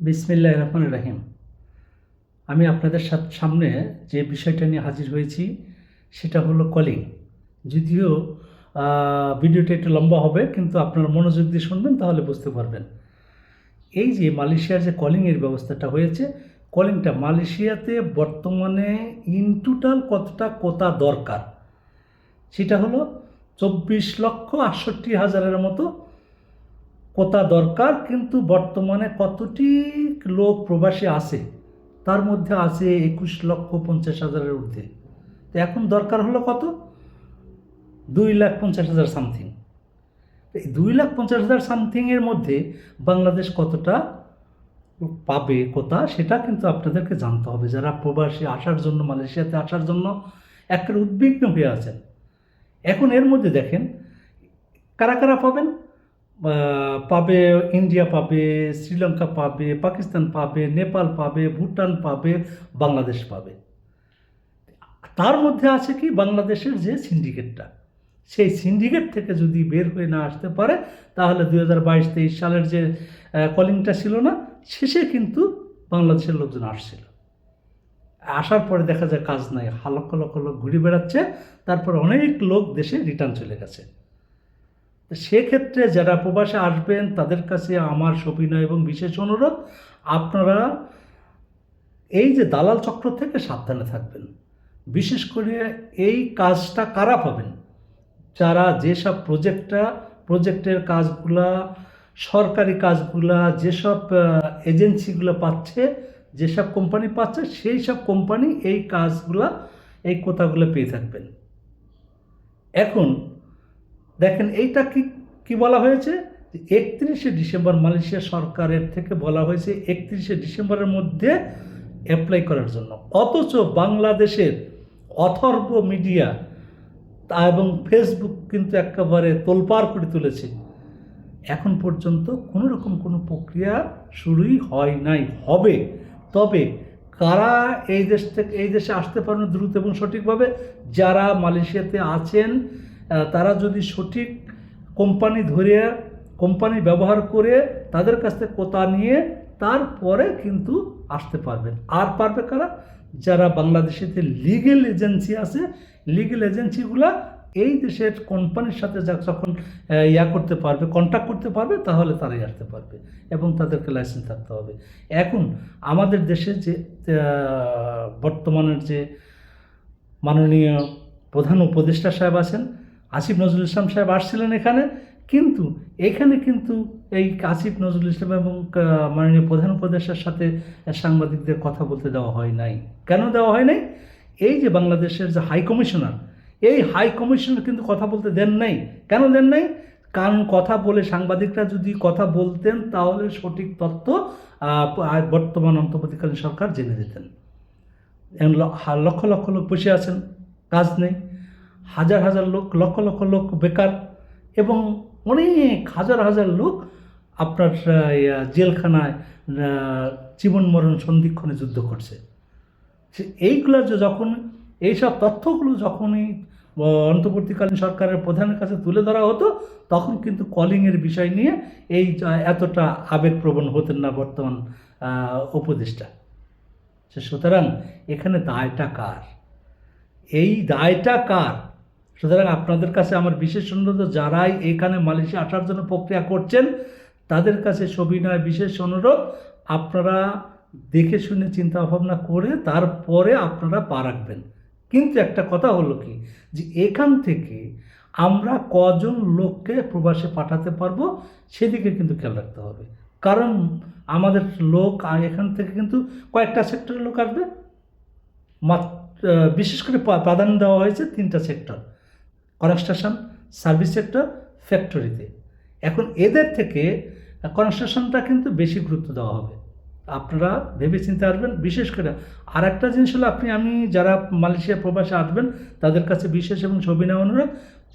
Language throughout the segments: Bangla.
বিসমিল্লাহির রহমানির রহিম। আমি আপনাদের সামনে যে বিষয়টা নিয়ে হাজির হয়েছি সেটা হলো কলিং। যদিও ভিডিওটা একটু লম্বা হবে, কিন্তু আপনারা মনোযোগ দিয়ে শুনবেন তাহলে বুঝতে পারবেন। এই যে মালয়েশিয়ার যে কলিংয়ের ব্যবস্থাটা হয়েছে, কলিংটা মালয়েশিয়াতে বর্তমানে ইন টোটাল কতটা কোটা দরকার সেটা হলো 24,68,000-এর মতো কোটা দরকার। কিন্তু বর্তমানে কতটি লোক প্রবাসী আছে তার মধ্যে আছে 21,50,000-এর ঊর্ধ্বে। তো এখন দরকার হলো কত? 2,50,000 সামথিং। এই 2,50,000 সামথিংয়ের মধ্যে বাংলাদেশ কতটা পাবে কোটা সেটা কিন্তু আপনাদেরকে জানতে হবে, যারা প্রবাসী আসার জন্য, মালয়েশিয়াতে আসার জন্য একটা উদ্বিগ্ন হয়ে আছেন। এখন এর মধ্যে দেখেন কারা কারা পাবেন। পাবে ইন্ডিয়া, পাবে শ্রীলঙ্কা, পাবে পাকিস্তান, পাবে নেপাল, পাবে ভুটান, পাবে বাংলাদেশ পাবে। তার মধ্যে আছে কি বাংলাদেশের যে সিন্ডিকেটটা, সেই সিন্ডিকেট থেকে যদি বের হয়ে না আসতে পারে তাহলে 2022-23 সালের যে কলিংটা ছিল না, শেষে কিন্তু বাংলাদেশের লোকজন আসছিল। আসার পরে দেখা যায় কাজ নাই, লক্ষ লক্ষ লোক ঘুরে বেড়াচ্ছে, তারপর অনেক লোক দেশে রিটার্ন চলে গেছে। সেক্ষেত্রে যারা প্রবাসে আসবেন তাদের কাছে আমার সবিনয় এবং বিশেষ অনুরোধ, আপনারা এই যে দালাল চক্র থেকে সাবধানে থাকবেন। বিশেষ করে এই কাজটা কারা পাবেন? যারা যেসব প্রজেক্টের কাজগুলা, সরকারি কাজগুলা, যেসব এজেন্সিগুলো পাচ্ছে, যেসব কোম্পানি পাচ্ছে, সেই সব কোম্পানি এই কাজগুলা, এই কোটাগুলো পেয়ে থাকবেন। এখন দেখেন এইটা কি কি বলা হয়েছে, 31শে ডিসেম্বর মালয়েশিয়া সরকারের থেকে বলা হয়েছে 31শে ডিসেম্বরের মধ্যে অ্যাপ্লাই করার জন্য। অথচ বাংলাদেশের অথর্ব মিডিয়া এবং ফেসবুক কিন্তু একেবারে তোলপাড় করে তুলেছে। এখন পর্যন্ত কোনো রকম কোনো প্রক্রিয়া শুরুই হয় নাই, হবে। তবে কারা এই দেশে আসতে পারেন দ্রুত এবং সঠিকভাবে, যারা মালয়েশিয়াতে আছেন তারা যদি সঠিক কোম্পানি ব্যবহার করে তাদের কাছ থেকে কোটা নিয়ে তারপরে কিন্তু আসতে পারবেন। আর পারবে কারা? যারা বাংলাদেশেতে লিগেল এজেন্সি আছে, লিগেল এজেন্সিগুলা এই দেশের কোম্পানির সাথে যখন করতে পারবে, কন্ট্যাক্ট করতে পারবে, তাহলে তারাই আসতে পারবে এবং তাদেরকে লাইসেন্স থাকতে হবে। এখন আমাদের দেশে যে বর্তমানের যে মাননীয় প্রধান উপদেষ্টা সাহেব আছেন, আসিফ নজরুল ইসলাম সাহেব আসছিলেন এখানে, কিন্তু এখানে কিন্তু এই আসিফ নজরুল ইসলাম এবং মাননীয় প্রধান উপদেষ্টার সাথে সাংবাদিকদের কথা বলতে দেওয়া হয় নাই। কেন দেওয়া হয় নাই? এই যে বাংলাদেশের যে হাই কমিশনার, এই হাই কমিশনার কিন্তু কথা বলতে দেন নাই। কেন দেন নাই? কারণ কথা বলে সাংবাদিকরা যদি কথা বলতেন তাহলে সঠিক তথ্য বর্তমান অন্তর্বর্তীকালীন সরকার জেনে যেতেন। লক্ষ লক্ষ লোক বসে আছেন, কাজ নেই, হাজার হাজার লোক, লক্ষ লক্ষ লোক বেকার, এবং অনেক হাজার হাজার লোক আপনার জেলখানায় জীবন মরণ সন্ধিক্ষণে যুদ্ধ করছে। এইগুলো যখন এইসব তথ্যগুলো যখনই অন্তর্বর্তীকালীন সরকারের প্রধানের কাছে তুলে ধরা হতো, তখন কিন্তু কলিংয়ের বিষয় নিয়ে এই এতটা আবেগপ্রবণ হতেন না বর্তমান উপদেষ্টা। সুতরাং এখানে দায়টা কার? এই দায়টা কার? সুতরাং আপনাদের কাছে আমার বিশেষ অনুরোধ, যারাই এখানে মালয়েশিয়া আসার জন্য প্রক্রিয়া করছেন তাদের কাছে সবিনয় বিশেষ অনুরোধ, আপনারা দেখে শুনে চিন্তা ভাবনা করে তারপরে আপনারা পা রাখবেন। কিন্তু একটা কথা হলো কি, যে এখান থেকে আমরা কজন লোককে প্রবাসে পাঠাতে পারবো সেদিকে কিন্তু খেয়াল রাখতে হবে। কারণ আমাদের লোক এখান থেকে কিন্তু কয়েকটা সেক্টরের লোক আসবে। বিশেষ করে প্রাধান্য দেওয়া হয়েছে 3টা সেক্টর: কনস্ট্রাকশন, সার্ভিস সেক্টর, ফ্যাক্টরিতে। এখন এদের থেকে কনস্ট্রাকশনটা কিন্তু বেশি গুরুত্ব দেওয়া হবে। আপনারা ভেবে চিন্তে আসবেন। বিশেষ করে আর একটা জিনিস হলো, আমি যারা মালয়েশিয়া প্রবাসে আসবেন তাদের কাছে বিশেষ এবং সবিনয় অনুরোধ,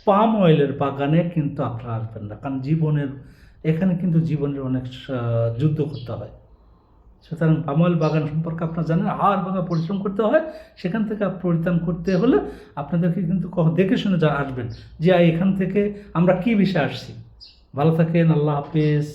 পাম অয়েলের বাগানে কিন্তু আপনারা আসবেন না। কারণ এখানে কিন্তু জীবনের অনেক যুদ্ধ করতে হয়। সুতরাং পাম অয়েল বাগান সম্পর্কে আপনারা জানেন, আর বাগান পরিশ্রম করতে হয়। সেখান থেকে পরিত্রাণ করতে হলে আপনাদেরকে কিন্তু দেখে শুনে আসবেন যে এখান থেকে আমরা কী বিষয়ে আসছি। ভালো থাকেন, আল্লাহ হাফিজ।